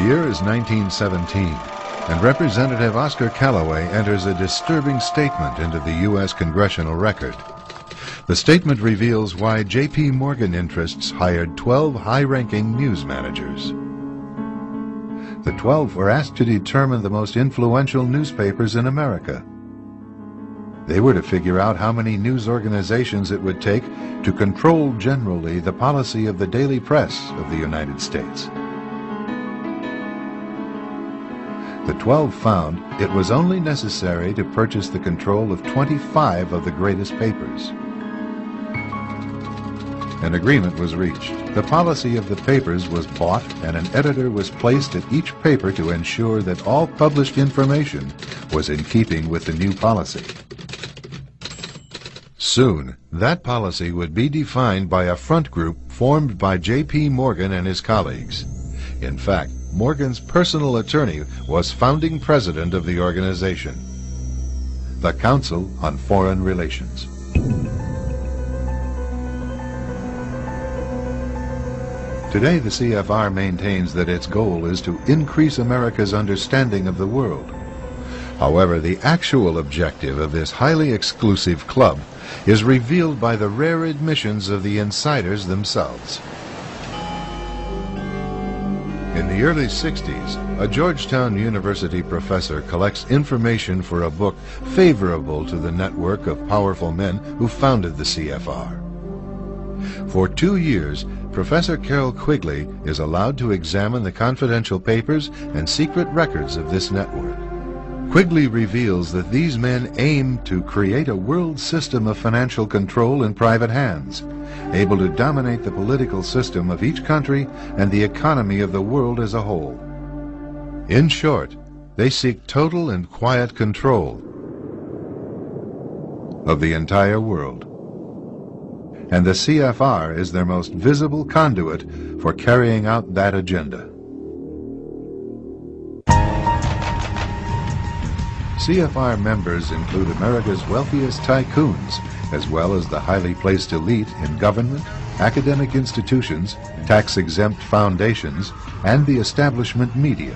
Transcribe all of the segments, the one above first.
year is 1917, and Representative Oscar Callaway enters a disturbing statement into the U.S. Congressional Record. The statement reveals why J.P. Morgan interests hired 12 high-ranking news managers. The 12 were asked to determine the most influential newspapers in America. They were to figure out how many news organizations it would take to control generally the policy of the daily press of the United States. The 12 found it was only necessary to purchase the control of 25 of the greatest papers. An agreement was reached. The policy of the papers was bought, and an editor was placed at each paper to ensure that all published information was in keeping with the new policy. Soon, that policy would be defined by a front group formed by J.P. Morgan and his colleagues. In fact, Morgan's personal attorney was founding president of the organization, the Council on Foreign Relations. Today, the CFR maintains that its goal is to increase America's understanding of the world. However, the actual objective of this highly exclusive club is revealed by the rare admissions of the insiders themselves. In the early 60s, a Georgetown University professor collects information for a book favorable to the network of powerful men who founded the CFR. For 2 years, Professor Carroll Quigley is allowed to examine the confidential papers and secret records of this network. Quigley reveals that these men aim to create a world system of financial control in private hands, able to dominate the political system of each country and the economy of the world as a whole. In short, they seek total and quiet control of the entire world. And the CFR is their most visible conduit for carrying out that agenda. CFR members include America's wealthiest tycoons, as well as the highly placed elite in government, academic institutions, tax-exempt foundations, and the establishment media.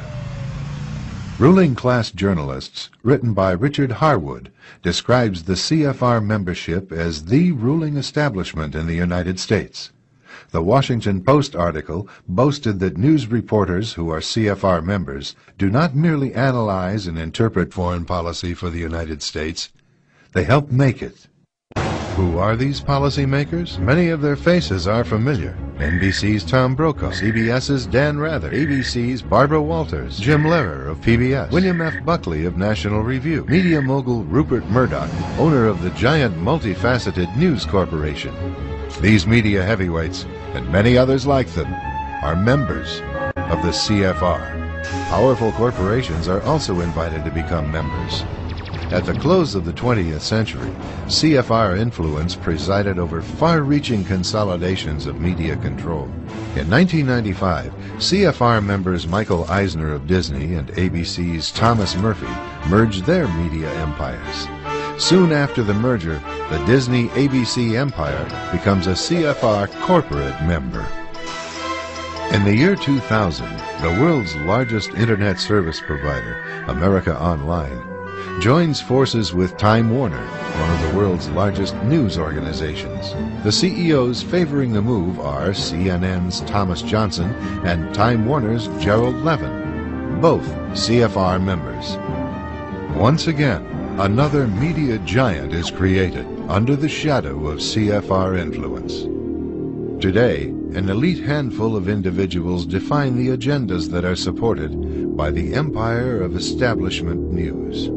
Ruling Class Journalists, written by Richard Harwood, describes the CFR membership as the ruling establishment in the United States. The Washington Post article boasted that news reporters who are CFR members do not merely analyze and interpret foreign policy for the United States, they help make it. Who are these policymakers? Many of their faces are familiar. NBC's Tom Brokaw, CBS's Dan Rather, ABC's Barbara Walters, Jim Lehrer of PBS, William F. Buckley of National Review, media mogul Rupert Murdoch, owner of the giant multifaceted News Corporation. These media heavyweights, and many others like them, are members of the CFR. Powerful corporations are also invited to become members. At the close of the 20th century, CFR influence presided over far-reaching consolidations of media control. In 1995, CFR members Michael Eisner of Disney and ABC's Thomas Murphy merged their media empires. Soon after the merger, the Disney-ABC empire becomes a CFR corporate member. In the year 2000, the world's largest internet service provider, America Online, joins forces with Time Warner, one of the world's largest news organizations. The CEOs favoring the move are CNN's Thomas Johnson and Time Warner's Gerald Levin, both CFR members. Once again, another media giant is created under the shadow of CFR influence. Today, an elite handful of individuals define the agendas that are supported by the empire of establishment news.